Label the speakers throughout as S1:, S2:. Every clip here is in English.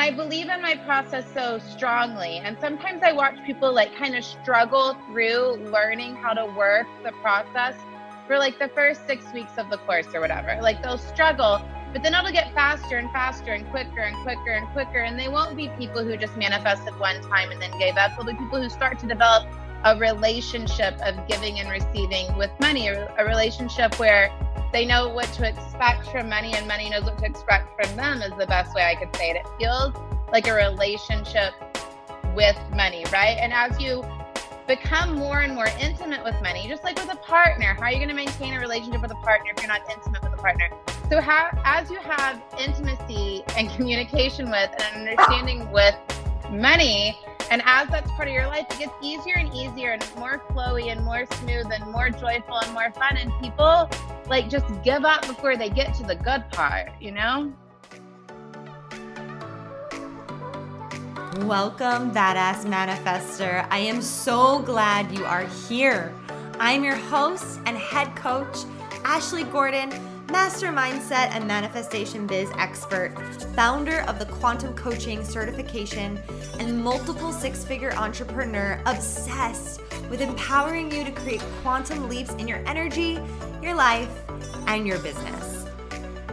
S1: I believe in my process so strongly. And sometimes I watch people like kind of struggle through learning how to work the process for like the first 6 weeks of the course or whatever. Like they'll struggle, but then it'll get faster and faster and quicker and quicker and quicker. And they won't be people who just manifested one time and then gave up. They'll be people who start to develop a relationship of giving and receiving with money, a relationship where they know what to expect from money and money knows what to expect from them, is the best way I could say it. It feels like a relationship with money, right? And as you become more and more intimate with money, just like with a partner, how are you going to maintain a relationship with a partner if you're not intimate with a partner? So as you have intimacy and communication with and understanding with money, and as that's part of your life, it gets easier and easier and more flowy and more smooth and more joyful and more fun. And people like just give up before they get to the good part, you know?
S2: Welcome, Badass Manifester. I am so glad you are here. I'm your host and head coach, Ashley Gordon, master mindset and manifestation biz expert, founder of the Quantum Coaching certification, and multiple six-figure entrepreneur obsessed with empowering you to create quantum leaps in your energy, your life, and your business.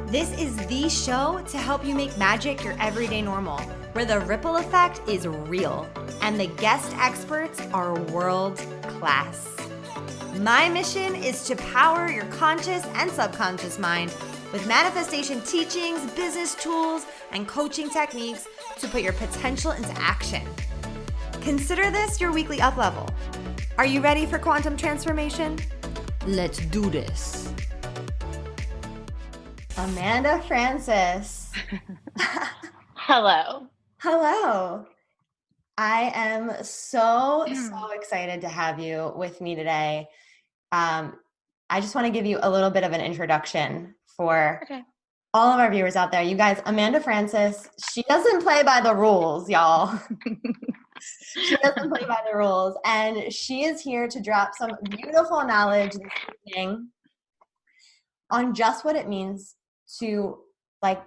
S2: This is the show to help you make magic your everyday normal, where the ripple effect is real and the guest experts are world class. My mission is to power your conscious and subconscious mind with manifestation teachings, business tools, and coaching techniques to put your potential into action. Consider this your weekly up level. Are you ready for quantum transformation? Let's do this. Amanda Francis.
S1: Hello.
S2: Hello. I am so excited to have you with me today. I just want to give you a little bit of an introduction for all of our viewers out there. You guys, Amanda Francis, she doesn't play by the rules, y'all. She doesn't play by the rules. And she is here to drop some beautiful knowledge this evening on just what it means to like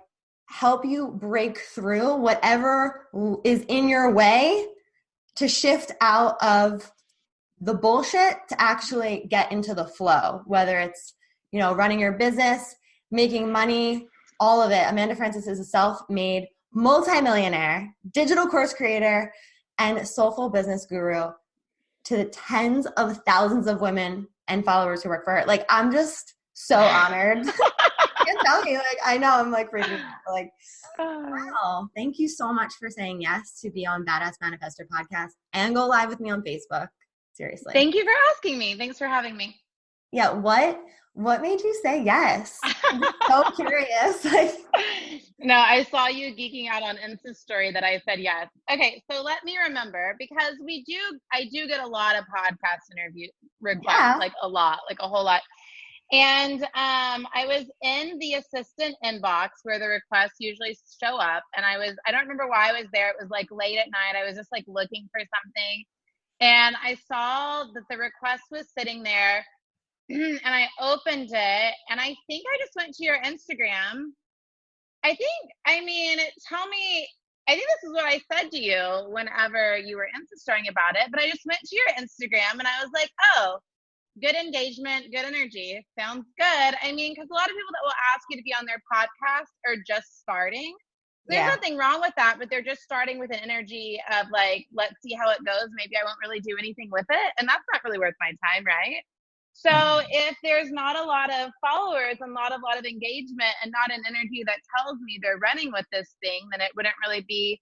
S2: help you break through whatever is in your way to shift out of the bullshit to actually get into the flow, whether it's, you know, running your business, making money, all of it. Amanda Francis is a self-made multimillionaire, digital course creator, and soulful business guru to the tens of thousands of women and followers who work for her. Like, I'm just so honored. I can tell you, like, I know I'm like freaking out. Like, wow, thank you so much for saying yes to be on Badass Manifester podcast and go live with me on Facebook. Seriously.
S1: Thank you for asking me. Thanks for having me.
S2: Yeah. What made you say yes? I'm so curious.
S1: No, I saw you geeking out on Insta story that I said yes. Okay. So let me remember, because I do get a lot of podcast interview requests, like a lot, like a whole lot. And I was in the assistant inbox where the requests usually show up. And I don't remember why I was there. It was like late at night. I was just like looking for something. And I saw that the request was sitting there and I opened it and I think I just went to your Instagram. I think this is what I said to you whenever you were Insta-storying about it, but I just went to your Instagram and I was like, oh, good engagement, good energy. Sounds good. I mean, because a lot of people that will ask you to be on their podcast are just starting. There's nothing wrong with that, but they're just starting with an energy of like, let's see how it goes. Maybe I won't really do anything with it. And that's not really worth my time, right? So if there's not a lot of followers and not a lot of engagement and not an energy that tells me they're running with this thing, then it wouldn't really be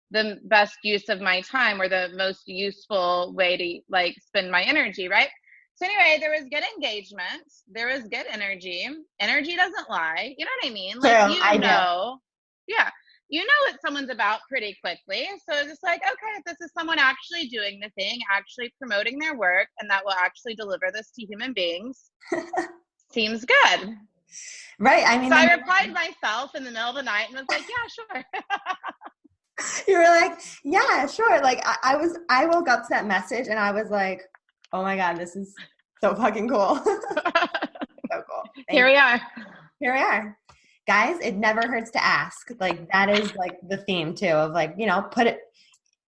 S1: the best use of my time or the most useful way to like spend my energy, right? So anyway, there was good engagement. There was good energy. Energy doesn't lie. You know what I mean? Like,
S2: I know.
S1: Yeah. You know what someone's about pretty quickly. So it's just like, okay, if this is someone actually doing the thing, actually promoting their work, and that will actually deliver this to human beings, seems good.
S2: Right. I mean,
S1: so I replied myself in the middle of the night and was like, yeah, sure.
S2: You were like, yeah, sure. Like I woke up to that message and I was like, oh my God, this is so fucking cool. So cool.
S1: Here we are.
S2: guys, it never hurts to ask. Like that is like the theme too of like,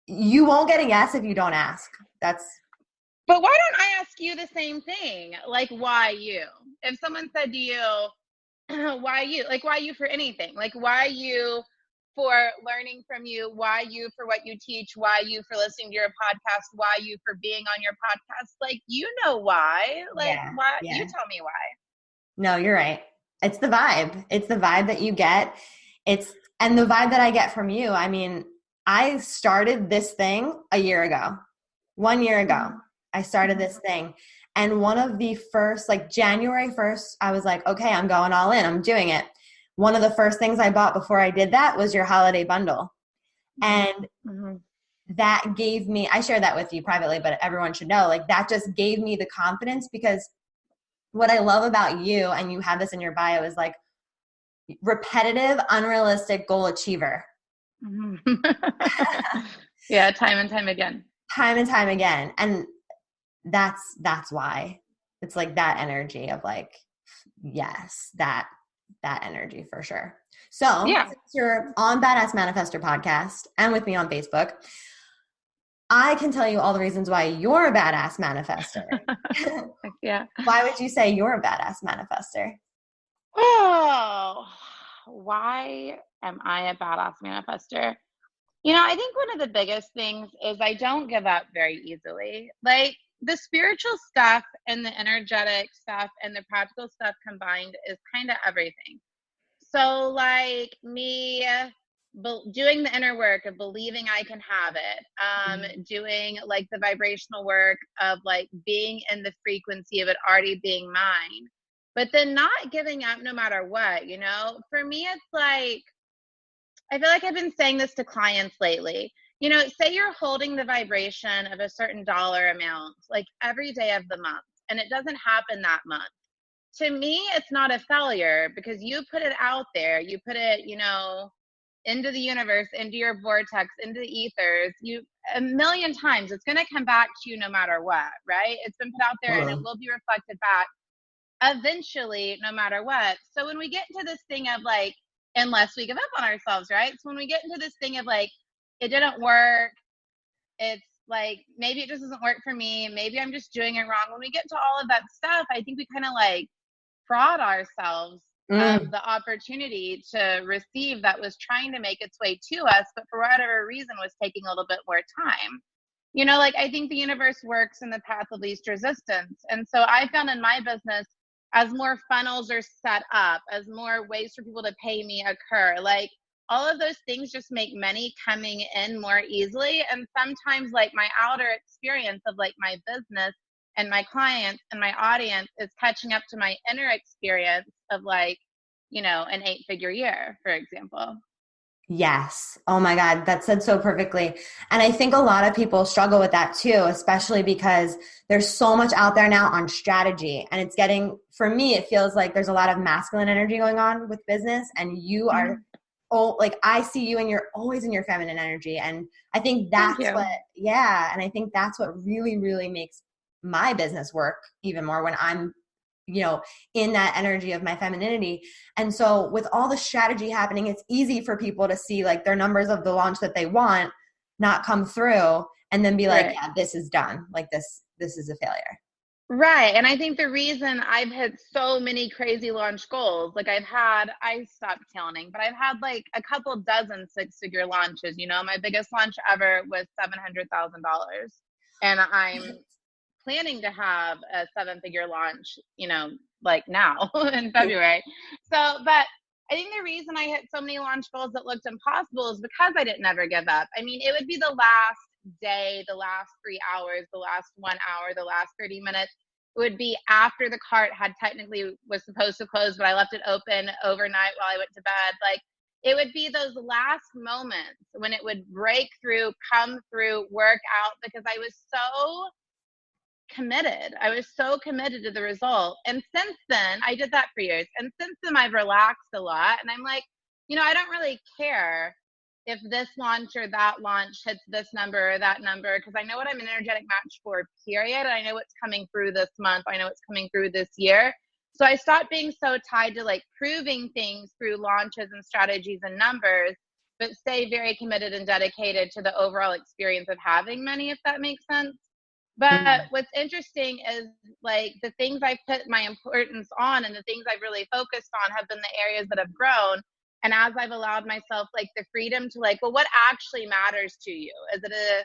S2: you won't get a yes if you don't ask.
S1: But why don't I ask you the same thing? Like, why you? If someone said to you, why you? Like, why you for anything? Like, why you for learning from you? Why you for what you teach? Why you for listening to your podcast? Why you for being on your podcast? Like, you know why? Like, why?
S2: Yeah.
S1: You tell me why.
S2: No, you're right. It's the vibe. It's the vibe that you get. And the vibe that I get from you. I mean, I started this thing a year ago. 1 year ago, I started this thing. And one of the first, like January 1st, I was like, okay, I'm going all in. I'm doing it. One of the first things I bought before I did that was your holiday bundle. And that gave me, I shared that with you privately, but everyone should know, like that just gave me the confidence, because what I love about you, and you have this in your bio, is like repetitive, unrealistic goal achiever.
S1: Yeah, time and time again.
S2: Time and time again. And that's why it's like that energy of like, yes, that energy for sure. So since you're on Badass Manifestor podcast and with me on Facebook, I can tell you all the reasons why you're a badass manifester.
S1: Yeah.
S2: Why would you say you're a badass manifester?
S1: Oh, why am I a badass manifester? I think one of the biggest things is I don't give up very easily. Like the spiritual stuff and the energetic stuff and the practical stuff combined is kind of everything. So like me doing the inner work of believing I can have it, doing like the vibrational work of like being in the frequency of it already being mine, but then not giving up no matter what, for me, it's like, I feel like I've been saying this to clients lately. Say you're holding the vibration of a certain dollar amount, like every day of the month, and it doesn't happen that month. To me, it's not a failure because you put it out there. You put it, into the universe, into your vortex, into the ethers. A million times, it's going to come back to you no matter what, right? It's been put out there and it will be reflected back eventually, no matter what. So when we get into this thing of like, unless we give up on ourselves, right? So when we get into this thing of like, it didn't work, it's like, maybe it just doesn't work for me. Maybe I'm just doing it wrong. When we get to all of that stuff, I think we kind of like fraud ourselves of the opportunity to receive that was trying to make its way to us, but for whatever reason was taking a little bit more time. Like I think the universe works in the path of least resistance. And so I found in my business, as more funnels are set up, as more ways for people to pay me occur, like all of those things just make money coming in more easily. And sometimes like my outer experience of like my business and my clients and my audience is catching up to my inner experience of like, an 8-figure year, for example.
S2: Yes. Oh my God. That said so perfectly. And I think a lot of people struggle with that too, especially because there's so much out there now on strategy, and it's getting, for me, it feels like there's a lot of masculine energy going on with business, and you are, like I see you and you're always in your feminine energy. And I think that's and I think that's what really, really makes my business work even more when I'm in that energy of my femininity. And so with all the strategy happening, it's easy for people to see like their numbers of the launch that they want not come through and then be like, yeah, this is done. Like this is a failure.
S1: Right. And I think the reason I've hit so many crazy launch goals, like I stopped counting, but I've had like a couple dozen 6-figure launches. My biggest launch ever was $700,000. And I'm planning to have a 7-figure launch, like now in February. So, but I think the reason I hit so many launch goals that looked impossible is because I didn't ever give up. I mean, it would be the last day, the last 3 hours, the last 1 hour, the last 30 minutes. It would be after the cart had technically was supposed to close, but I left it open overnight while I went to bed. Like it would be those last moments when it would break through, come through, work out, because I was so committed. I was so committed to the result. And since then, I did that for years. And since then, I've relaxed a lot. And I'm like, I don't really care if this launch or that launch hits this number or that number, because I know what I'm an energetic match for, period. And I know what's coming through this month. I know what's coming through this year. So I stopped being so tied to like proving things through launches and strategies and numbers, but stay very committed and dedicated to the overall experience of having money, if that makes sense. But what's interesting is like the things I put my importance on and the things I've really focused on have been the areas that have grown. And as I've allowed myself like the freedom to like, well, what actually matters to you? Is it a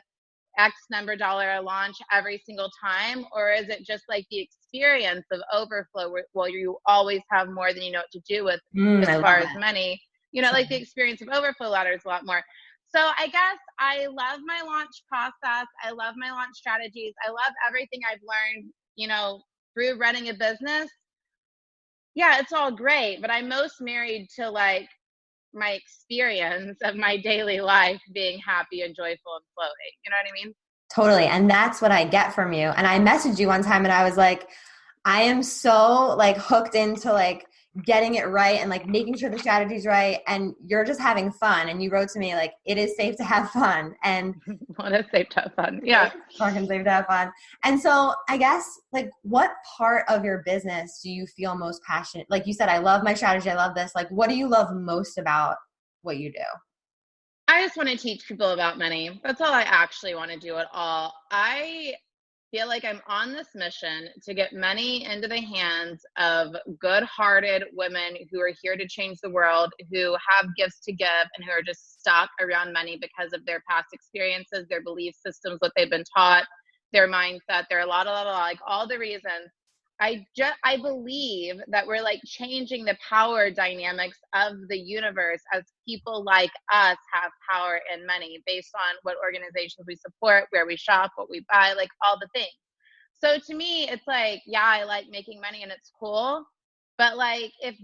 S1: X number dollar a launch every single time? Or is it just like the experience of overflow where you always have more than you know what to do with as far as money? You know, like the experience of overflow ladders a lot more. So I guess I love my launch process. I love my launch strategies. I love everything I've learned, you know, through running a business. Yeah, it's all great, but I'm most married to like my experience of my daily life being happy and joyful and flowing. You know what I mean?
S2: Totally. And that's what I get from you. And I messaged you one time and I was like, I am so like hooked into like getting it right and like making sure the strategy's right. And you're just having fun. And you wrote to me like, it is safe to have fun. And
S1: well, it's safe to have fun. Yeah.
S2: Fucking safe to have fun. And so I guess like what part of your business do you feel most passionate? Like you said, I love my strategy. I love this. Like, what do you love most about what you do?
S1: I just want to teach people about money. That's all I actually want to do at all. I feel like I'm on this mission to get money into the hands of good-hearted women who are here to change the world, who have gifts to give, and who are just stuck around money because of their past experiences, their belief systems, what they've been taught, their mindset. There are a lot, like all the reasons. I believe that we're like changing the power dynamics of the universe as people like us have power and money based on what organizations we support, where we shop, what we buy, like all the things. So to me, it's like, yeah, I like making money and it's cool. But like if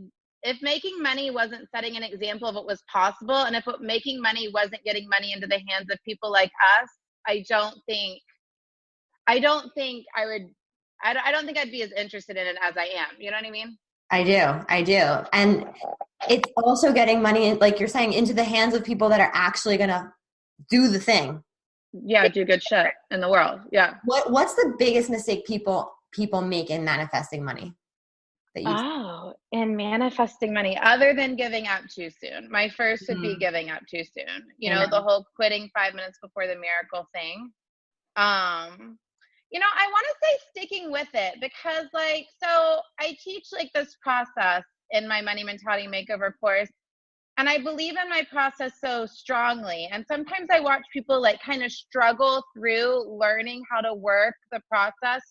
S1: making money wasn't setting an example of what was possible, and if making money wasn't getting money into the hands of people like us, I don't think I would I don't think I'd be as interested in it as I am. You know what I mean?
S2: I do. And it's also getting money, like you're saying, into the hands of people that are actually going to do the thing.
S1: Yeah, do good shit in the world. Yeah.
S2: What's the biggest mistake people make in manifesting money?
S1: In manifesting money, other than giving up too soon. My first would be giving up too soon. You know, the whole quitting 5 minutes before the miracle thing. You know, I want to say sticking with it because like, so I teach like this process in my Money Mentality Makeover course. And I believe in my process so strongly. And sometimes I watch people like kind of struggle through learning how to work the process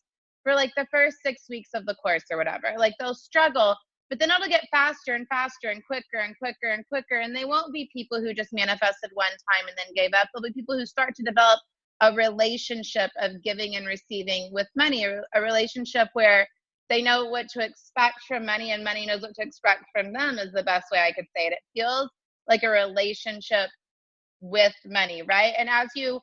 S1: for like the first 6 weeks of the course or whatever. Like they'll struggle, but then it'll get faster and faster and quicker and quicker and quicker. And they won't be people who just manifested one time and then gave up. They'll be people who start to develop a relationship of giving and receiving with money, or a relationship where they know what to expect from money and money knows what to expect from them is the best way I could say it. It feels like a relationship with money, right? And as you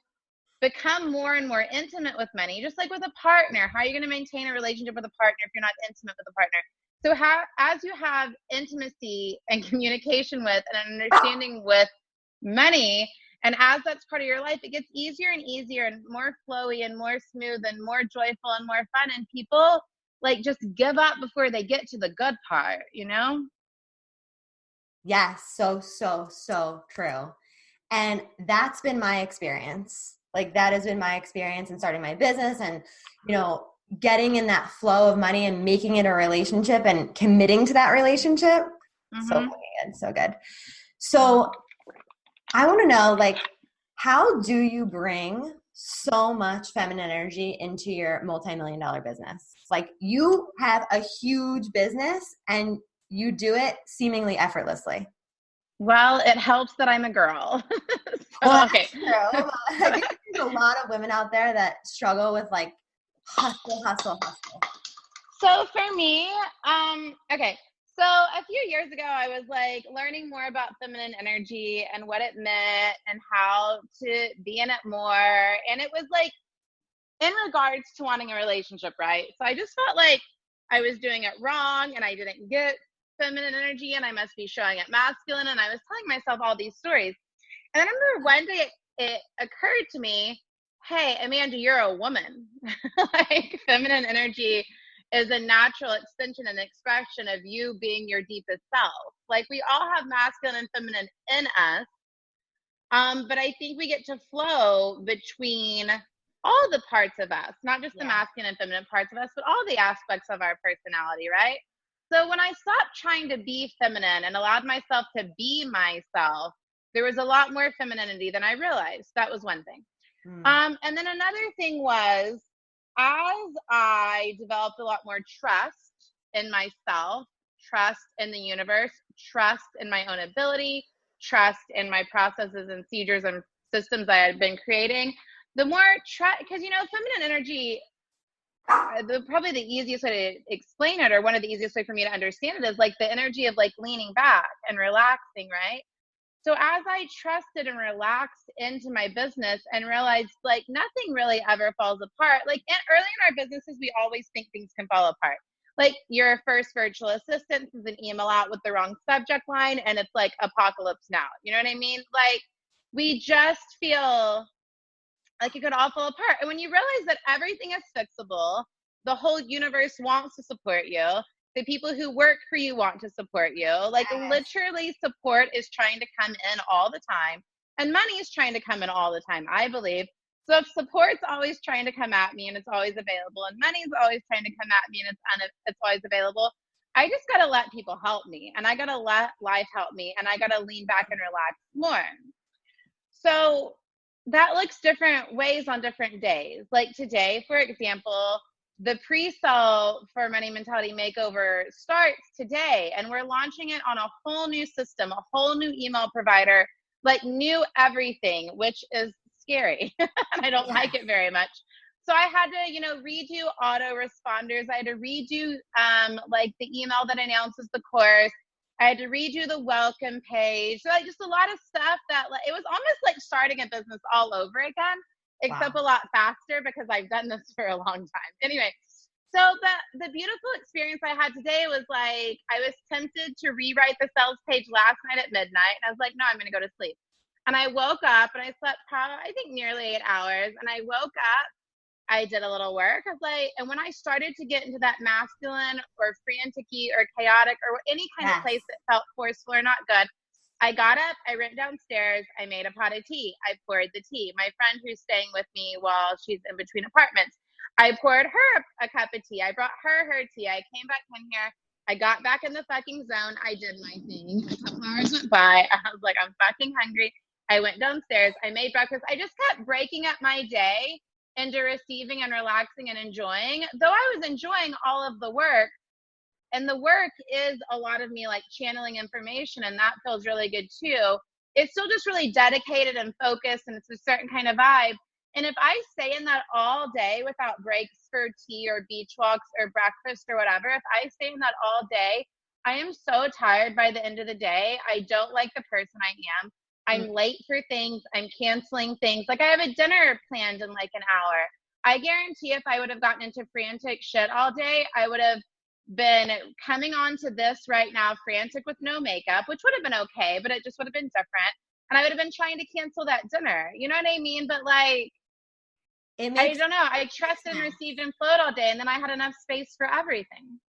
S1: become more and more intimate with money, just like with a partner, how are you going to maintain a relationship with a partner if you're not intimate with a partner? So as you have intimacy and communication with and an understanding with money, and as that's part of your life, it gets easier and easier and more flowy and more smooth and more joyful and more fun. And people like just give up before they get to the good part, you know?
S2: Yes. So true. And that's been my experience. Like that has been my experience in starting my business and, you know, getting in that flow of money and making it a relationship and committing to that relationship. So good. So good. So I want to know, like, how do you bring so much feminine energy into your multi-million-dollar business? Like, you have a huge business and you do it seemingly effortlessly.
S1: Well, it helps that I'm a girl.
S2: Okay. I think there's a lot of women out there that struggle with like hustle.
S1: So for me, okay. So a few years ago, I was like learning more about feminine energy and what it meant and how to be in it more. And it was like in regards to wanting a relationship, right? So I just felt like I was doing it wrong and I didn't get feminine energy and I must be showing it masculine. And I was telling myself all these stories. And I remember one day it occurred to me, hey, Amanda, you're a woman. Like feminine energy is a natural extension and expression of you being your deepest self. Like we all have masculine and feminine in us. But I think we get to flow between all the parts of us, not just the masculine and feminine parts of us, but all the aspects of our personality, right? So when I stopped trying to be feminine and allowed myself to be myself, there was a lot more femininity than I realized. That was one thing. And then another thing was, as I developed a lot more trust in myself, trust in the universe, trust in my own ability, trust in my processes and procedures and systems I had been creating, the more trust, because, you know, feminine energy, probably the easiest way to explain it, or one of the easiest way for me to understand it, is like the energy of like leaning back and relaxing, right? So as I trusted and relaxed into my business and realized like nothing really ever falls apart, like early in our businesses, we always think things can fall apart. Like your first virtual assistant sends an email out with the wrong subject line and it's like apocalypse now. You know what I mean? Like we just feel like it could all fall apart. And when you realize that everything is fixable, the whole universe wants to support you. The people who work for you want to support you. Like literally support is trying to come in all the time. And money is trying to come in all the time, I believe. So if support's always trying to come at me and it's always available, and money's always trying to come at me and it's always available, I just got to let people help me. And I got to let life help me. And I got to lean back and relax more. So that looks different ways on different days. Like today, for example, the pre-sale for Money Mentality Makeover starts today, and we're launching it on a whole new system, a whole new email provider, like new everything, which is scary. And I don't like it very much. So I had to, you know, redo autoresponders. I had to redo like the email that announces the course. I had to redo the welcome page. So like just a lot of stuff that like, it was almost like starting a business all over again, except a lot faster because I've done this for a long time. Anyway, so the beautiful experience I had today was like, I was tempted to rewrite the sales page last night at midnight. And I was like, no, I'm going to go to sleep. And I woke up and I slept probably, I think nearly 8 hours. And I woke up, I did a little work. I was like, and when I started to get into that masculine or frantic-y or chaotic or any kind of place that felt forceful or not good, I got up, I ran downstairs, I made a pot of tea. I poured the tea. My friend who's staying with me while she's in between apartments, I poured her a cup of tea. I brought her tea. I came back in here. I got back in the fucking zone. I did my thing. A couple hours went by. I was like, I'm fucking hungry. I went downstairs. I made breakfast. I just kept breaking up my day into receiving and relaxing and enjoying. Though I was enjoying all of the work, and the work is a lot of me like channeling information, and that feels really good too. It's still just really dedicated and focused, and it's a certain kind of vibe. And if I stay in that all day without breaks for tea or beach walks or breakfast or whatever, if I stay in that all day, I am so tired by the end of the day. I don't like the person I am. I'm late for things. I'm canceling things. Like I have a dinner planned in like an hour. I guarantee if I would have gotten into frantic shit all day, I would have been coming on to this right now frantic with no makeup, which would have been okay, but it just would have been different. And I would have been trying to cancel that dinner. You know what I mean? But like, I don't know. I trusted and received and flowed all day, and then I had enough space for everything.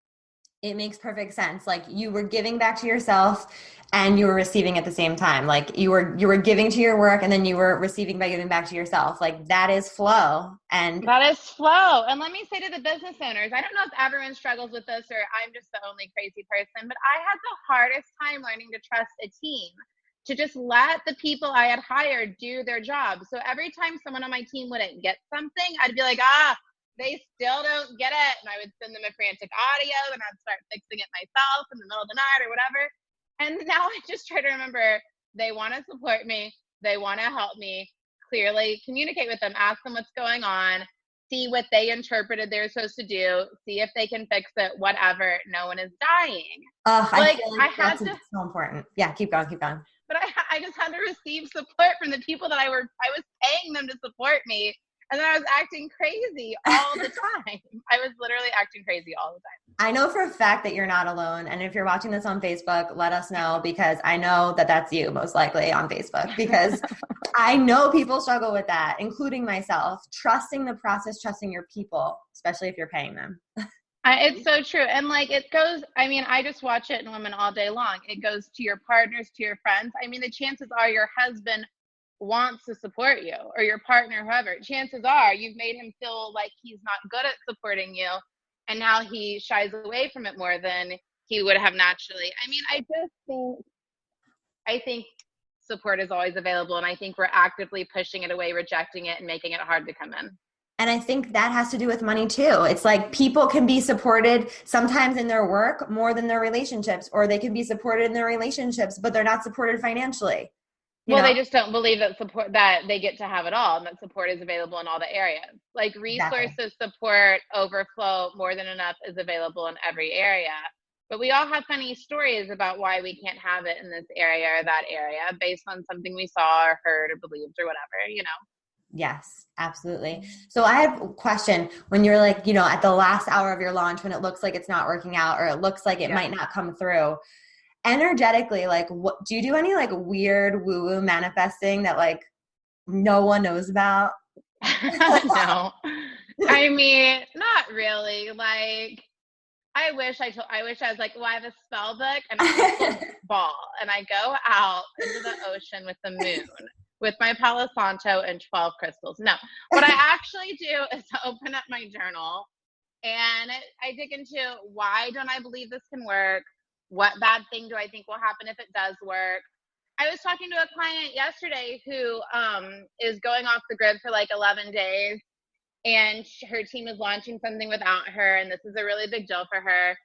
S2: It makes perfect sense. Like you were giving back to yourself and you were receiving at the same time. Like you were giving to your work and then you were receiving by giving back to yourself. Like that is flow. And
S1: that is flow. And let me say to the business owners, I don't know if everyone struggles with this or I'm just the only crazy person, but I had the hardest time learning to trust a team, to just let the people I had hired do their job. So every time someone on my team wouldn't get something, I'd be like, they still don't get it. And I would send them a frantic audio and I'd start fixing it myself in the middle of the night or whatever. And now I just try to remember they want to support me. They want to help me. Clearly communicate with them, ask them what's going on, see what they interpreted they're supposed to do, see if they can fix it, whatever. No one is dying.
S2: I feel like that's so important. Yeah, keep going.
S1: But I just had to receive support from the people that I was paying them to support me. And then I was acting crazy all the time. I was literally acting crazy all the time.
S2: I know for a fact that you're not alone. And if you're watching this on Facebook, let us know, because I know that that's you most likely on Facebook, because I know people struggle with that, including myself. Trusting the process, trusting your people, especially if you're paying them.
S1: It's so true. And like it goes, I mean, I just watch it in women all day long. It goes to your partners, to your friends. I mean, the chances are your husband wants to support you or your partner, whoever. Chances are you've made him feel like he's not good at supporting you. And now he shies away from it more than he would have naturally. I mean, I think support is always available. And I think we're actively pushing it away, rejecting it, and making it hard to come in.
S2: And I think that has to do with money too. It's like people can be supported sometimes in their work more than their relationships, or they can be supported in their relationships, but they're not supported financially.
S1: Well, they just don't believe that support that they get to have it all and that support is available in all the areas. Like resources, exactly. Support, overflow, more than enough is available in every area. But we all have funny stories about why we can't have it in this area or that area based on something we saw or heard or believed or whatever, you know?
S2: Yes, absolutely. So I have a question. When you're like, at the last hour of your launch, when it looks like it's not working out or it looks like it might not come through, energetically, like, what do you do any like weird woo-woo manifesting that like no one knows about?
S1: No. I mean, not really. Like, I wish I was like, well, I have a spell book and a crystal ball, and I go out into the ocean with the moon with my Palo Santo and 12 crystals. No, what I actually do is open up my journal and I dig into why don't I believe this can work? What bad thing do I think will happen if it does work? I was talking to a client yesterday who is going off the grid for like 11 days and her team is launching something without her. And this is a really big deal for her.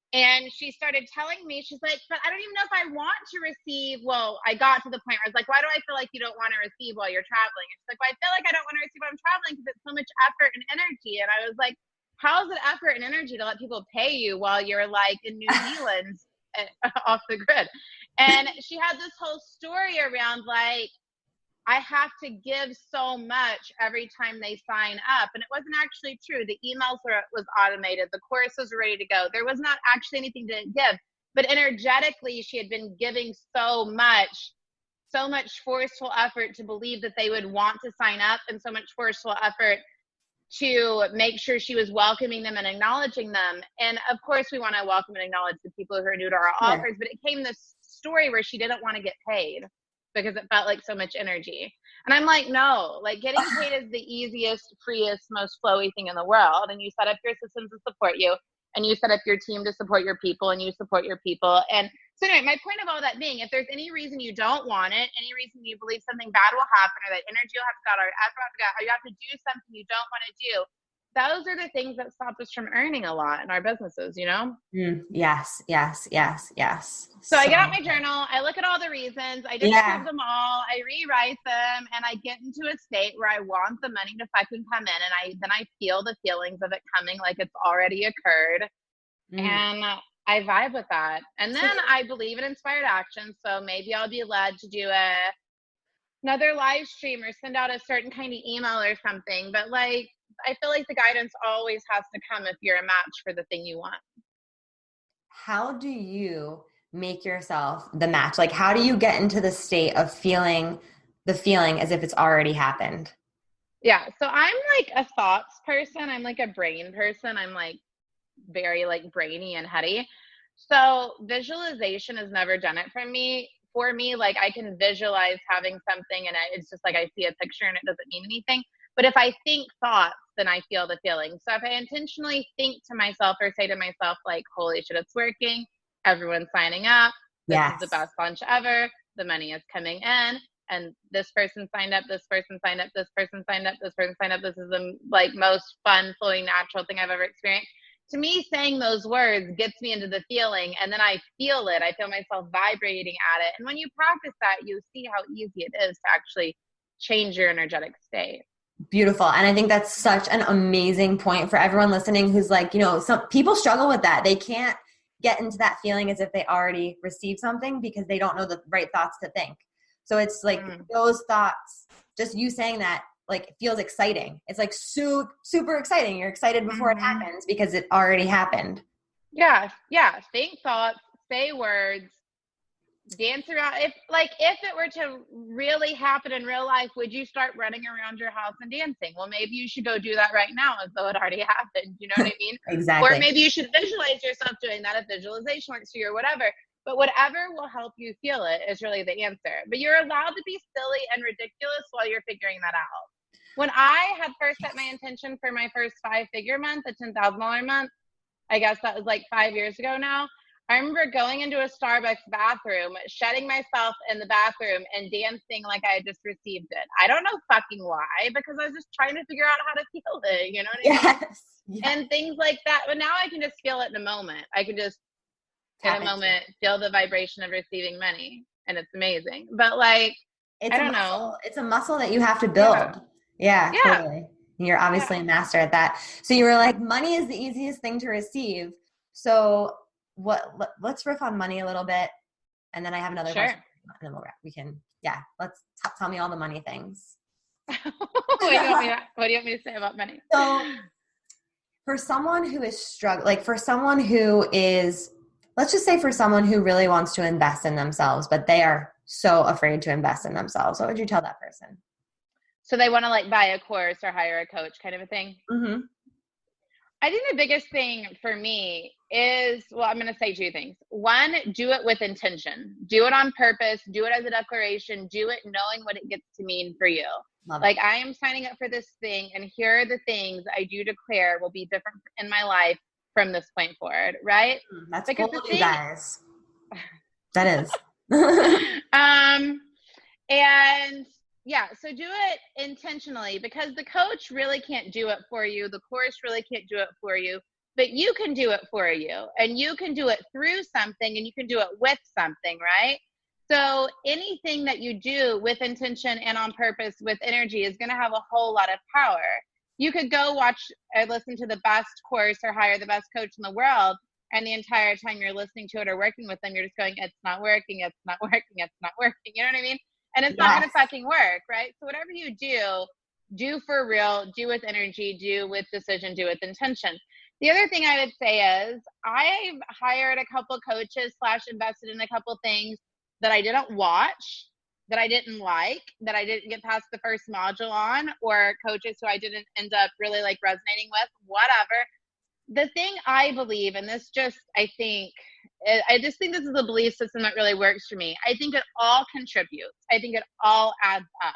S1: And she started telling me, she's like, but I don't even know if I want to receive. Well, I got to the point where I was like, why do I feel like you don't want to receive while you're traveling? And she's like, well, I feel like I don't want to receive while I'm traveling because it's so much effort and energy. And I was like, how is it effort and energy to let people pay you while you're like in New Zealand off the grid? And she had this whole story around like, I have to give so much every time they sign up. And it wasn't actually true. The emails was automated. The courses were ready to go. There was not actually anything to give. But energetically, she had been giving so much forceful effort to believe that they would want to sign up and so much forceful effort to make sure she was welcoming them and acknowledging them. And of course, we want to welcome and acknowledge the people who are new to our offers, but it came this story where she didn't want to get paid because it felt like so much energy. And I'm like, no, like getting paid is the easiest, freest, most flowy thing in the world. And you set up your systems to support you, and you set up your team to support your people, and you support your people. And so anyway, my point of all that being, if there's any reason you don't want it, any reason you believe something bad will happen, or that energy will have to go, or effort will have to go, or you have to do something you don't want to do, those are the things that stop us from earning a lot in our businesses, you know?
S2: Yes.
S1: So I get out my journal, I look at all the reasons, I disprove them all, I rewrite them, and I get into a state where I want the money to fucking come in, and then I feel the feelings of it coming like it's already occurred, and I vibe with that. And then I believe in inspired action, so maybe I'll be led to do another live stream or send out a certain kind of email or something, but like, I feel like the guidance always has to come if you're a match for the thing you want.
S2: How do you make yourself the match? Like, how do you get into the state of feeling the feeling as if it's already happened?
S1: Yeah. So I'm like a thoughts person. I'm like a brain person. I'm like very like brainy and heady. So visualization has never done it for me. Like I can visualize having something and it's just like I see a picture and it doesn't mean anything. But if I think thoughts, then I feel the feeling. So if I intentionally think to myself or say to myself, like, holy shit, it's working. Everyone's signing up. This is the best launch ever. The money is coming in. And this person signed up, this person signed up, this person signed up, this person signed up. This is the like most fun, flowing, natural thing I've ever experienced. To me, saying those words gets me into the feeling, and then I feel it. I feel myself vibrating at it. And when you practice that, you see how easy it is to actually change your energetic state.
S2: Beautiful. And I think that's such an amazing point for everyone listening who's like, some people struggle with that. They can't get into that feeling as if they already received something because they don't know the right thoughts to think. So it's like those thoughts, just you saying that, like, feels exciting. It's like super exciting. You're excited before it happens because it already happened.
S1: Yeah. Think thoughts, say words, Dance around. If it were to really happen in real life, would you start running around your house and dancing? Well, maybe you should go do that right now as though it already happened. You know what I mean?
S2: Exactly.
S1: Or maybe you should visualize yourself doing that if visualization works for you or whatever. But whatever will help you feel it is really the answer. But you're allowed to be silly and ridiculous while you're figuring that out. When I had first set my intention for my first 5-figure month, a $10,000 month, I guess that was like 5 years ago now. I remember going into a Starbucks bathroom, shutting myself in the bathroom and dancing like I had just received it. I don't know fucking why, because I was just trying to figure out how to feel it, you know what I mean?
S2: Yes. Yeah.
S1: And things like that. But now I can just feel it in a moment. I can just, in a moment, feel the vibration of receiving money. And it's amazing. But like, I don't know.
S2: It's a muscle that you have to build. Yeah, totally. You're obviously a master at that. So you were like, money is the easiest thing to receive. So let's riff on money a little bit. And then I have another question. And then let's tell me all the money things.
S1: What do you want me to say about money?
S2: So for someone who is struggling, like for someone who is, let's just say for someone who really wants to invest in themselves, but they are so afraid to invest in themselves, what would you tell that person?
S1: So they want to like buy a course or hire a coach kind of a thing?
S2: Mm-hmm.
S1: I think the biggest thing for me is, well, I'm going to say 2 things. One, do it with intention. Do it on purpose. Do it as a declaration. Do it knowing what it gets to mean for you. Like, I am signing up for this thing, and here are the things I do declare will be different in my life from this point forward, right?
S2: That's because bold, you guys. That is.
S1: And yeah, so do it intentionally, because the coach really can't do it for you. The course really can't do it for you, but you can do it for you, and you can do it through something, and you can do it with something, right? So anything that you do with intention and on purpose with energy is going to have a whole lot of power. You could go watch or listen to the best course or hire the best coach in the world, and the entire time you're listening to it or working with them, you're just going, it's not working, it's not working, it's not working. You know what I mean? And it's not going to fucking work, right? So whatever you do for real, do with energy, do with decision, do with intention. The other thing I would say is I've hired a couple coaches / invested in a couple things that I didn't watch, that I didn't like, that I didn't get past the first module on, or coaches who I didn't end up really like resonating with, whatever. The thing I believe, and this just, I just think this is a belief system that really works for me. I think it all contributes. I think it all adds up.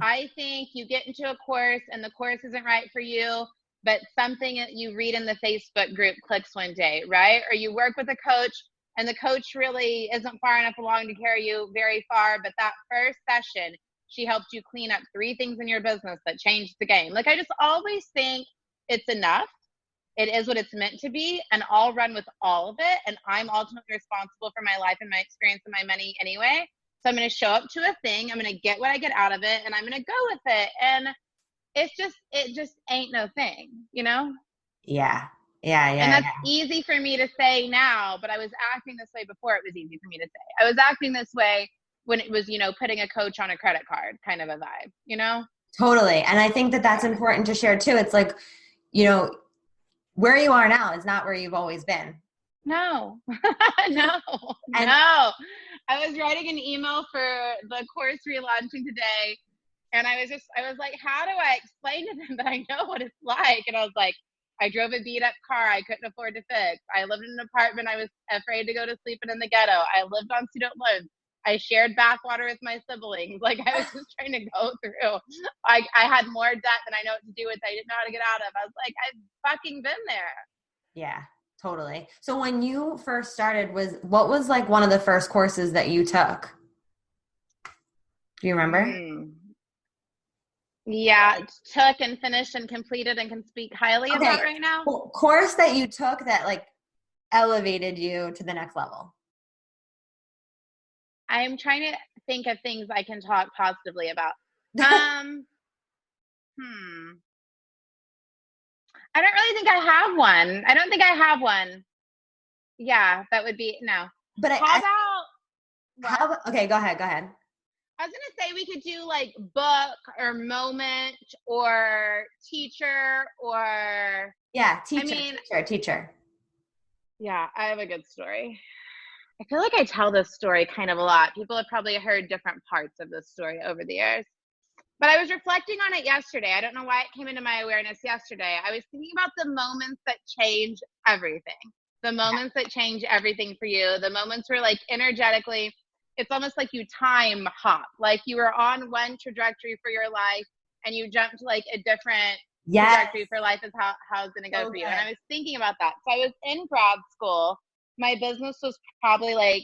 S1: I think you get into a course and the course isn't right for you, but something that you read in the Facebook group clicks one day, right? Or you work with a coach and the coach really isn't far enough along to carry you very far, but that first session, she helped you clean up 3 things in your business that changed the game. Like, I just always think it's enough. It is what it's meant to be, and I'll run with all of it. And I'm ultimately responsible for my life and my experience and my money anyway. So I'm going to show up to a thing. I'm going to get what I get out of it, and I'm going to go with it. And it just ain't no thing, you know?
S2: Yeah.
S1: And that's easy for me to say now, but I was acting this way before it was easy for me to say. I was acting this way when it was, putting a coach on a credit card kind of a vibe, you know?
S2: Totally. And I think that that's important to share too. It's like, where you are now is not where you've always been.
S1: No. No. I was writing an email for the course relaunching today, and I was like, how do I explain to them that I know what it's like? And I was like, I drove a beat up car I couldn't afford to fix. I lived in an apartment I was afraid to go to sleep in the ghetto. I lived on student loans. I shared bathwater with my siblings. Like, I was just trying to go through. I had more debt than I know what to do with. I didn't know how to get out of. I was like, I've fucking been there.
S2: Yeah, totally. So when you first started, what was like one of the first courses that you took? Do you remember?
S1: Yeah, took and finished and completed and can speak highly about right now.
S2: Well, course that you took that like elevated you to the next level.
S1: I'm trying to think of things I can talk positively about. I don't really think I have one. I don't think I have one. Yeah, that would be no.
S2: But okay, go ahead.
S1: I was going to say we could do like book or moment or teacher or.
S2: Yeah, teacher.
S1: Yeah, I have a good story. I feel like I tell this story kind of a lot. People have probably heard different parts of this story over the years. But I was reflecting on it yesterday. I don't know why it came into my awareness yesterday. I was thinking about the moments that change everything. The moments that change everything for you. The moments where, like, energetically, it's almost like you time hop. Like you were on one trajectory for your life and you jumped to like a different trajectory for life is how it's going to go for you. And I was thinking about that. So I was in grad school. My business was probably like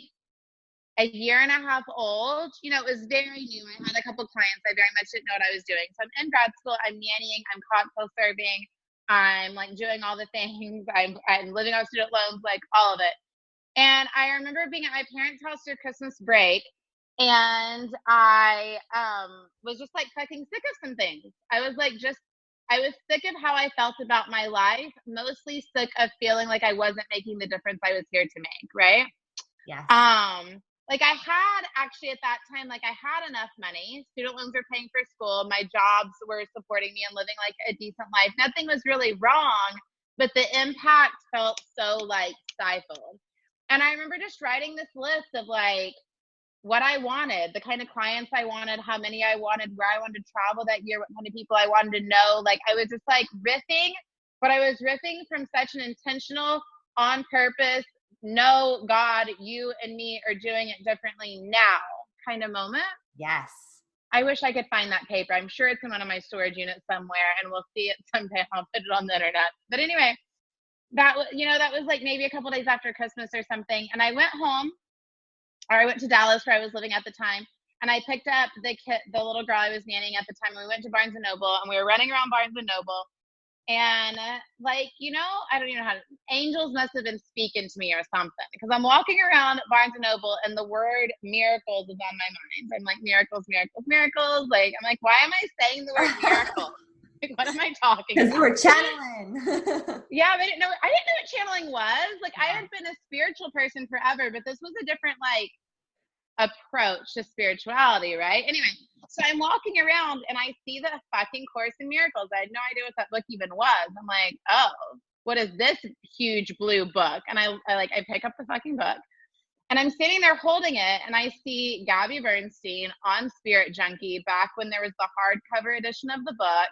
S1: a year and a half old. You know, it was very new. I had a couple clients. I very much didn't know what I was doing. So I'm in grad school. I'm nannying. I'm cocktail serving. I'm like doing all the things. I'm living on student loans, like all of it. And I remember being at my parents' house for Christmas break, and I was just like fucking sick of some things. I was sick of how I felt about my life, mostly sick of feeling like I wasn't making the difference I was here to make, right?
S2: Yeah.
S1: Like I had actually at that time, like I had enough money. Student loans were paying for school. My jobs were supporting me and living like a decent life. Nothing was really wrong, but the impact felt so like stifled. And I remember just writing this list of like what I wanted, the kind of clients I wanted, how many I wanted, where I wanted to travel that year, what kind of people I wanted to know. Like I was just like riffing, but I was riffing from such an intentional, on purpose, no, God, you and me are doing it differently now kind of moment.
S2: Yes.
S1: I wish I could find that paper. I'm sure it's in one of my storage units somewhere, and we'll see it someday. I'll put it on the internet. But anyway, that was like maybe a couple days after Christmas or something. And I went home, or I went to Dallas where I was living at the time. And I picked up the little girl I was nannying at the time. And we went to Barnes & Noble, and we were running around Barnes & Noble. And like, I don't even know angels must have been speaking to me or something, because I'm walking around Barnes & Noble and the word miracles is on my mind. I'm like, miracles, miracles, miracles. Like, I'm like, why am I saying the word miracle? Like, what am I talking about?
S2: Because you were channeling.
S1: Yeah, I didn't know what channeling was. Like, I had been a spiritual person forever, but this was a different, like, approach to spirituality, right? Anyway, so I'm walking around and I see the fucking Course in Miracles. I had no idea what that book even was. I'm like, oh, what is this huge blue book? And I pick up the fucking book, and I'm sitting there holding it, and I see Gabby Bernstein on Spirit Junkie back when there was the hardcover edition of the book.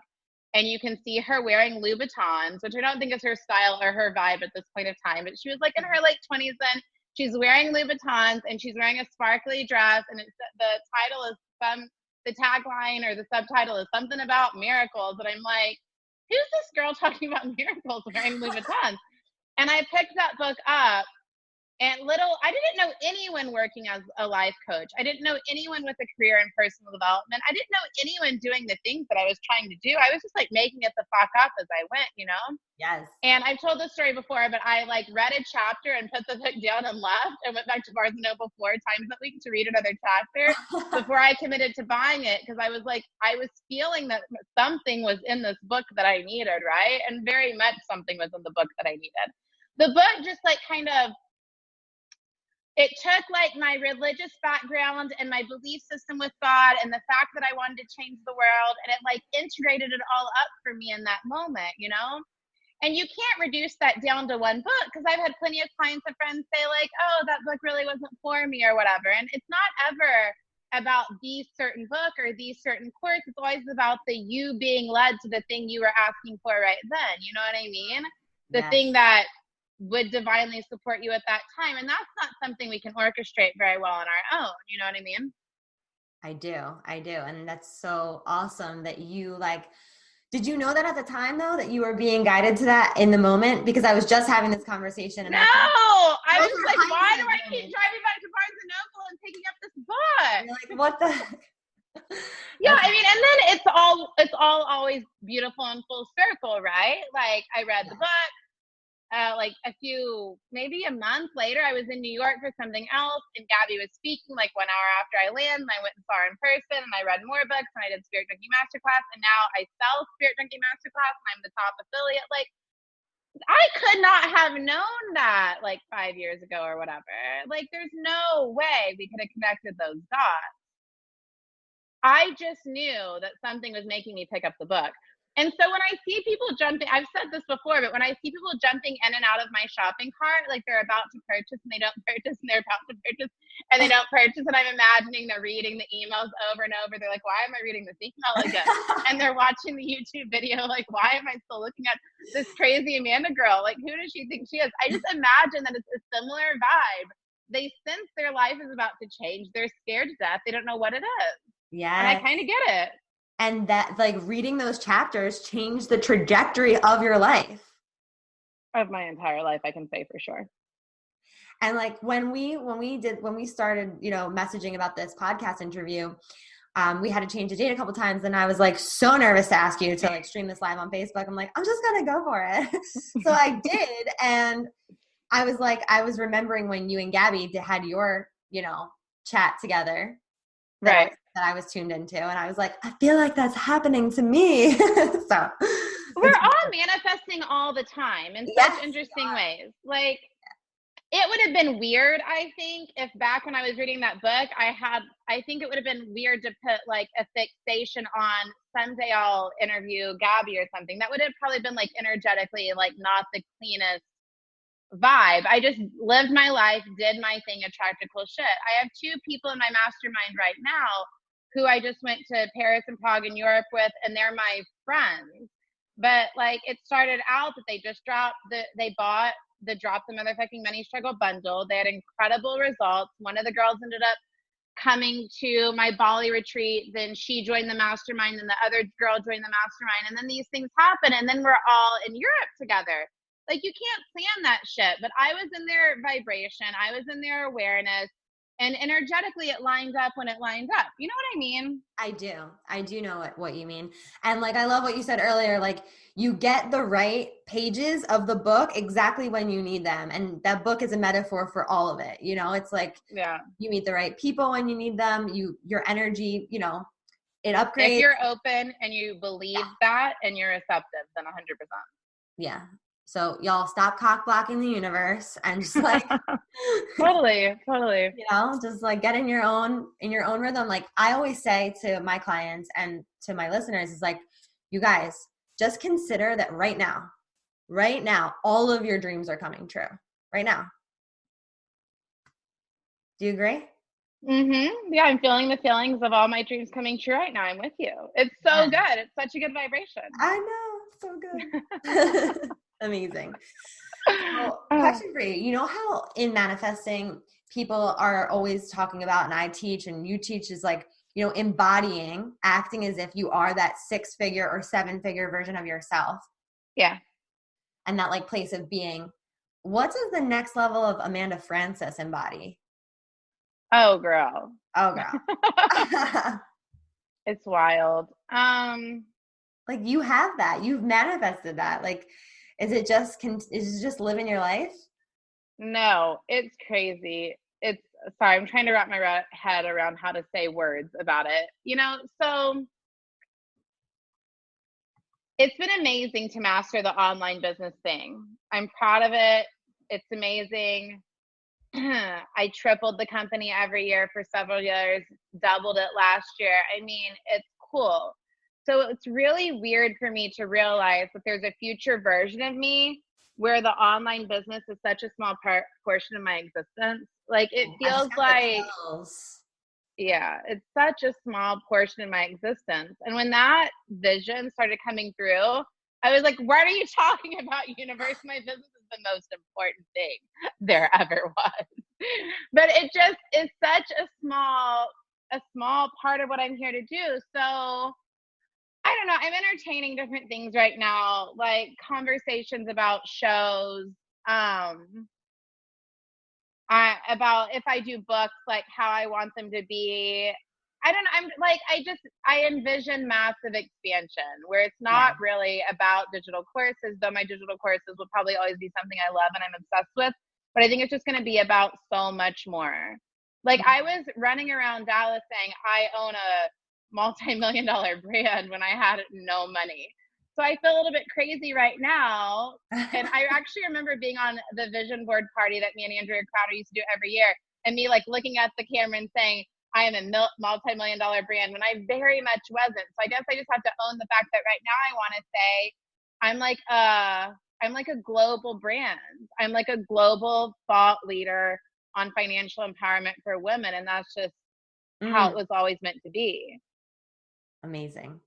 S1: And you can see her wearing Louboutins, which I don't think is her style or her vibe at this point of time, but she was like in her late 20s then. She's wearing Louboutins and she's wearing a sparkly dress, and the title is the tagline or the subtitle is something about miracles. And I'm like, who's this girl talking about miracles wearing Louboutins? And I picked that book up, and I didn't know anyone working as a life coach. I didn't know anyone with a career in personal development. I didn't know anyone doing the things that I was trying to do. I was just like making it the fuck up as I went,
S2: Yes.
S1: And I've told this story before, but I like read a chapter and put the book down and left, and went back to Barnes & Noble 4 times a week to read another chapter before I committed to buying it, because I was feeling that something was in this book that I needed, right? And very much something was in the book that I needed. The book just like kind of, it took like my religious background and my belief system with God and the fact that I wanted to change the world, and it like integrated it all up for me in that moment, And you can't reduce that down to one book, because I've had plenty of clients and friends say like, oh, that book really wasn't for me or whatever. And it's not ever about the certain book or the certain course. It's always about you being led to the thing you were asking for right then. You know what I mean? The thing that would divinely support you at that time. And that's not something we can orchestrate very well on our own. You know what I mean?
S2: I do. And that's so awesome that you did you know that at the time though, that you were being guided to that in the moment? Because I was just having this conversation. And
S1: I was like, why do I keep driving back to Barnes & Noble and picking up this book?
S2: You're like, what the heck?
S1: Yeah, I mean, and then it's all always beautiful and full circle, right? Like I read the book, like maybe a month later, I was in New York for something else, and Gabby was speaking like 1 hour after I landed, and I went and saw her in person, and I read more books, and I did Spirit Junkie Masterclass, and now I sell Spirit Junkie Masterclass, and I'm the top affiliate. Like, I could not have known that like 5 years ago or whatever. Like, there's no way we could have connected those dots. I just knew that something was making me pick up the book. And so when I see people jumping, I've said this before, but when I see people jumping in and out of my shopping cart, like they're about to purchase and they don't purchase and they're about to purchase and they don't purchase. And I'm imagining they're reading the emails over and over. They're like, why am I reading this email again? And they're watching the YouTube video. Like, why am I still looking at this crazy Amanda girl? Like, who does she think she is? I just imagine that it's a similar vibe. They sense their life is about to change. They're scared to death. They don't know what it is.
S2: Yeah.
S1: And I kind of get it.
S2: And that, like, reading those chapters changed the trajectory of your life.
S1: Of my entire life, I can say for sure.
S2: And like when we started, you know, messaging about this podcast interview, we had to change the date a couple times, and I was like so nervous to ask you to like stream this live on Facebook. I'm like, I'm just gonna go for it. So I did, and I was remembering when you and Gabby had your, you know, chat together.
S1: Right.
S2: That I was tuned into, and I was like, I feel like that's happening to me. So
S1: we're all manifesting all the time in such interesting ways. Like, it would have been weird, I think, if back when I was reading that book, I think it would have been weird to put like a fixation on someday I'll interview Gabby or something. That would have probably been like energetically like not the cleanest vibe. I just lived my life, did my thing, attracted cool shit. I have 2 people in my mastermind right now who I just went to Paris and Prague and Europe with, and they're my friends. But like, it started out that they just dropped they bought the Drop the Motherfucking Money Struggle bundle. They had incredible results. One of the girls ended up coming to my Bali retreat. Then she joined the mastermind, and the other girl joined the mastermind. And then these things happen, and then we're all in Europe together. Like, you can't plan that shit. But I was in their vibration. I was in their awareness. And energetically, it lines up when it lines up. You know what I mean?
S2: I do know what you mean. And like, I love what you said earlier, like you get the right pages of the book exactly when you need them. And that book is a metaphor for all of it. You know, it's like, you meet the right people when you need them, your energy, you know, it upgrades.
S1: If you're open and you believe that and you're receptive, then 100%.
S2: Yeah. So y'all stop cock blocking the universe and just like
S1: totally.
S2: You know, just like get in your own rhythm. Like I always say to my clients and to my listeners is like, you guys just consider that right now, all of your dreams are coming true right now. Do you agree?
S1: Mm-hmm. Yeah, I'm feeling the feelings of all my dreams coming true right now. I'm with you. It's so good. It's such a good vibration.
S2: I know. So good. Amazing. So, question for you. You know how in manifesting people are always talking about, and I teach and you teach, is like, you know, embodying, acting as if you are that 6-figure or 7-figure version of yourself.
S1: Yeah.
S2: And that like place of being. What does the next level of Amanda Frances embody?
S1: Oh, girl. It's wild.
S2: Like you have that. You've manifested that. Like, is it just living your life?
S1: No, it's crazy. Sorry, I'm trying to wrap my head around how to say words about it. You know, so it's been amazing to master the online business thing. I'm proud of it. It's amazing. I tripled the company every year for several years, doubled it last year. I mean, it's cool. So it's really weird for me to realize that there's a future version of me where the online business is such a small portion of my existence. Like it feels like, it's such a small portion of my existence. And when that vision started coming through, I was like, what are you talking about, universe? My business is the most important thing there ever was. But it just is such a small part of what I'm here to do. So I don't know. I'm entertaining different things right now, like conversations about shows, about if I do books, like how I want them to be. I don't know. I envision massive expansion where it's not really about digital courses, though my digital courses will probably always be something I love and I'm obsessed with. But I think it's just going to be about so much more. Like I was running around Dallas saying I own a multi-million-dollar brand when I had no money. So I feel a little bit crazy right now. And I actually remember being on the vision board party that me and Andrea Crowder used to do every year, and me like looking at the camera and saying, I am a multi-million-dollar brand when I very much wasn't. So I guess I just have to own the fact that right now I want to say I'm like a global brand. I'm like a global thought leader on financial empowerment for women. And that's just how it was always meant to be.
S2: Amazing.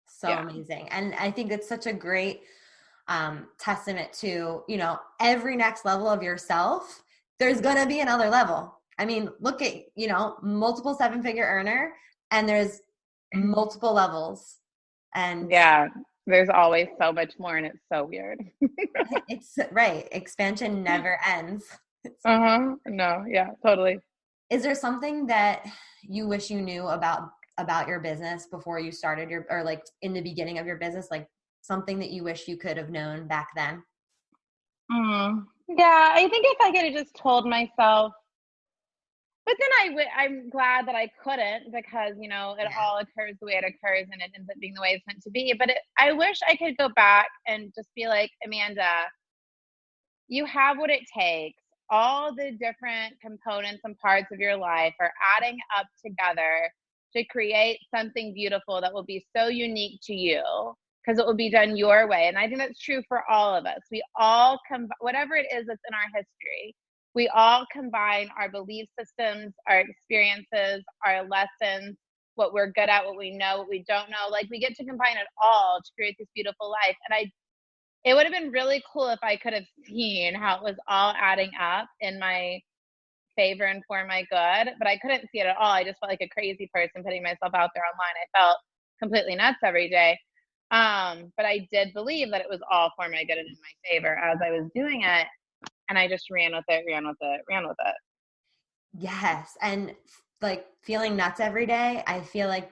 S2: So amazing. And I think it's such a great testament to, you know, every next level of yourself, there's going to be another level. I mean, look at, you know, multiple 7-figure earner, and there's multiple levels. And
S1: yeah, there's always so much more, and it's so weird.
S2: It's right. Expansion never ends.
S1: No, yeah, totally.
S2: Is there something that you wish you knew about your business before you started or like in the beginning of your business, like something that you wish you could have known back then?
S1: Yeah, I think if I could have just told myself, but then I'm glad that I couldn't, because, you know, it all occurs the way it occurs, and it ends up being the way it's meant to be. But I wish I could go back and just be like, Amanda, you have what it takes. All the different components and parts of your life are adding up together to create something beautiful that will be so unique to you, because it will be done your way. And I think that's true for all of us. We all whatever it is that's in our history, we all combine our belief systems, our experiences, our lessons, what we're good at, what we know, what we don't know. Like, we get to combine it all to create this beautiful life. And it would have been really cool if I could have seen how it was all adding up in my favor and for my good, but I couldn't see it at all. I just felt like a crazy person putting myself out there online. I felt completely nuts every day. But I did believe that it was all for my good and in my favor as I was doing it. And I just ran with it.
S2: Yes. And like feeling nuts every day, I feel like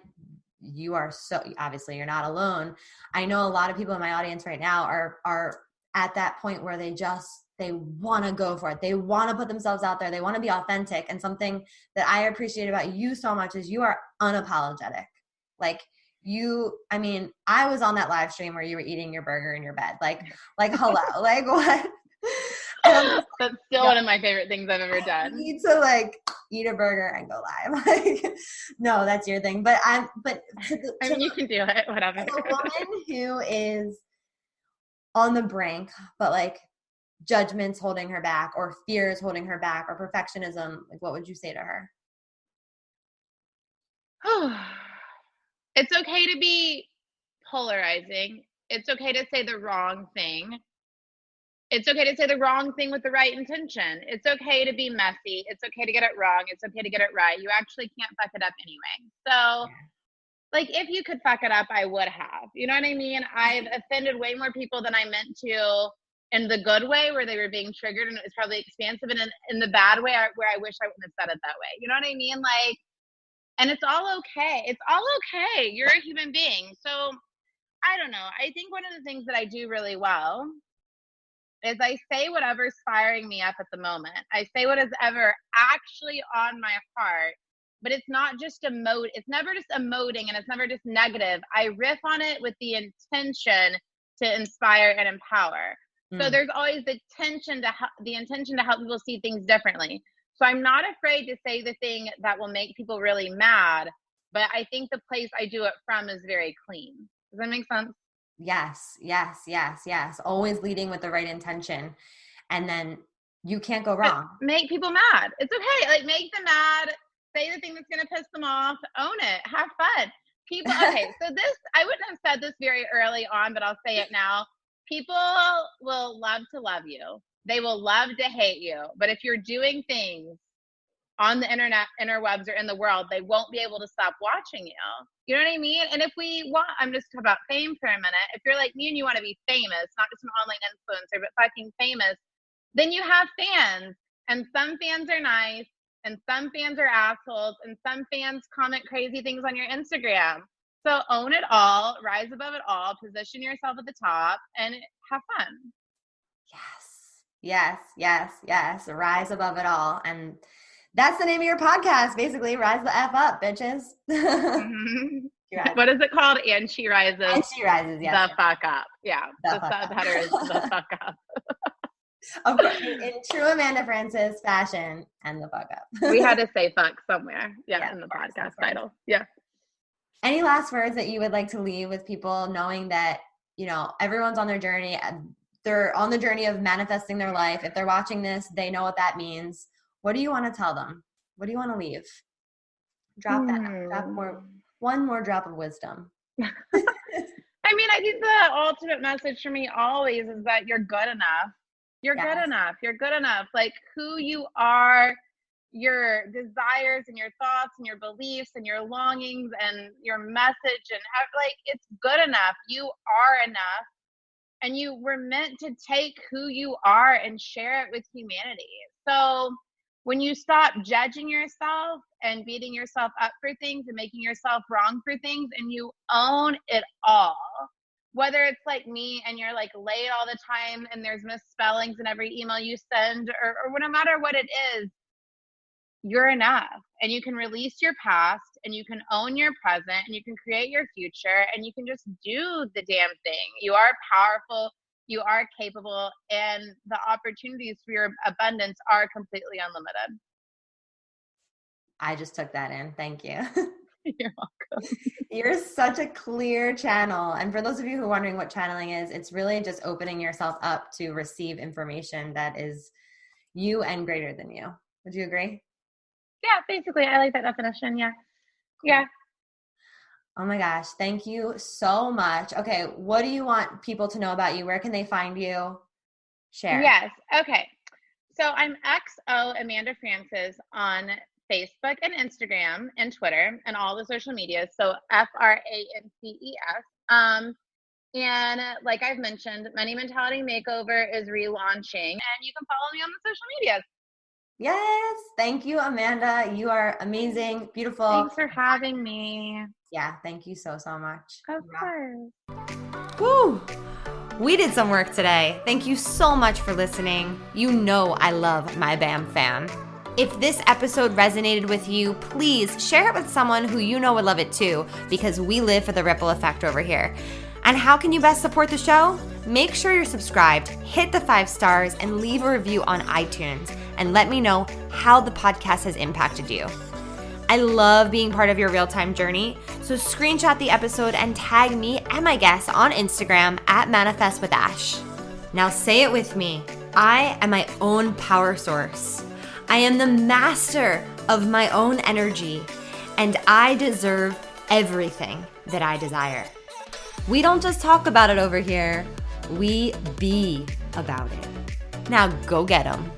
S2: you are obviously you're not alone. I know a lot of people in my audience right now are at that point where they want to go for it. They want to put themselves out there. They want to be authentic. And something that I appreciate about you so much is you are unapologetic. Like I mean, I was on that live stream where you were eating your burger in your bed. Like hello, like what?
S1: That's still one of my favorite things I've ever done.
S2: You need to like eat a burger and go live. Like, no, that's your thing. But I mean,
S1: you can do it, whatever.
S2: A woman who is on the brink, but like judgment's holding her back, or fear is holding her back, or perfectionism, like what would you say to her?
S1: It's okay to be polarizing. It's okay to say the wrong thing. It's okay to say the wrong thing with the right intention. It's okay to be messy. It's okay to get it wrong. It's okay to get it right. You actually can't fuck it up anyway. So, like, if you could fuck it up, I would have. You know what I mean? I've offended way more people than I meant to, in the good way, where they were being triggered and it was probably expansive, and in the bad way, where I wish I wouldn't have said it that way. You know what I mean? Like, and it's all okay. It's all okay. You're a human being. So, I don't know. I think one of the things that I do really well is I say whatever's firing me up at the moment. I say what is ever actually on my heart, but it's not just it's never just emoting, and it's never just negative. I riff on it with the intention to inspire and empower. So there's always the intention to help people see things differently. So I'm not afraid to say the thing that will make people really mad, but I think the place I do it from is very clean. Does that make sense?
S2: Yes. Always leading with the right intention. And then you can't go wrong.
S1: But make people mad. It's okay. Like, make them mad. Say the thing that's going to piss them off. Own it. Have fun. People, okay, so I wouldn't have said this very early on, but I'll say it now. People will love to love you. They will love to hate you. But if you're doing things on the internet, interwebs, or in the world, they won't be able to stop watching you. You know what I mean? And if I'm just talking about fame for a minute. If you're like me and you want to be famous, not just an online influencer, but fucking famous, then you have fans. And some fans are nice, and some fans are assholes, and some fans comment crazy things on your Instagram. So own it all, rise above it all, position yourself at the top, and have fun.
S2: Yes. Rise above it all. And that's the name of your podcast, basically. Rise the F up, bitches.
S1: What is it called? And She Rises.
S2: And She Rises, yes.
S1: The fuck up. Yeah. The subheader is the fuck up.
S2: Of course, in true Amanda Frances fashion, and the fuck up.
S1: We had to say fuck somewhere. Yeah, in the podcast title. Yeah.
S2: Any last words that you would like to leave with people, knowing that, everyone's on their journey. They're on the journey of manifesting their life. If they're watching this, they know what that means. What do you want to tell them? What do you want to leave? Drop one more drop of wisdom.
S1: I mean, I think the ultimate message for me always is that you're good enough. You're good enough. You're good enough. Like who you are, your desires and your thoughts and your beliefs and your longings and your message and it's good enough. You are enough. And you were meant to take who you are and share it with humanity. So when you stop judging yourself and beating yourself up for things and making yourself wrong for things, and you own it all, whether it's like me and you're like late all the time and there's misspellings in every email you send or no matter what it is, you're enough. And you can release your past and you can own your present and you can create your future and you can just do the damn thing. You are powerful. You are capable, and the opportunities for your abundance are completely unlimited.
S2: I just took that in. Thank you.
S1: You're welcome.
S2: You're such a clear channel. And for those of you who are wondering what channeling is, it's really just opening yourself up to receive information that is you and greater than you. Would you agree?
S1: Yeah, basically. I like that definition. Yeah.
S2: Cool. Yeah. Oh my gosh. Thank you so much. Okay. What do you want people to know about you? Where can they find you? Share.
S1: Yes. Okay. So I'm XO Amanda Frances on Facebook and Instagram and Twitter and all the social media. So FRANCES. And like I've mentioned, Money Mentality Makeover is relaunching and you can follow me on the social medias.
S2: Yes. Thank you, Amanda. You are amazing, beautiful.
S1: Thanks for having me.
S2: Yeah. Thank you so much.
S1: Of course.
S2: Woo. We did some work today. Thank you so much for listening. You know I love my BAM fam. If this episode resonated with you, please share it with someone who you know would love it too, because we live for the ripple effect over here. And how can you best support the show? Make sure you're subscribed, hit the 5 stars, and leave a review on iTunes, and let me know how the podcast has impacted you. I love being part of your real-time journey, so screenshot the episode and tag me and my guests on Instagram at ManifestWithAsh. Now say it with me. I am my own power source. I am the master of my own energy, and I deserve everything that I desire. We don't just talk about it over here, we be about it. Now go get 'em.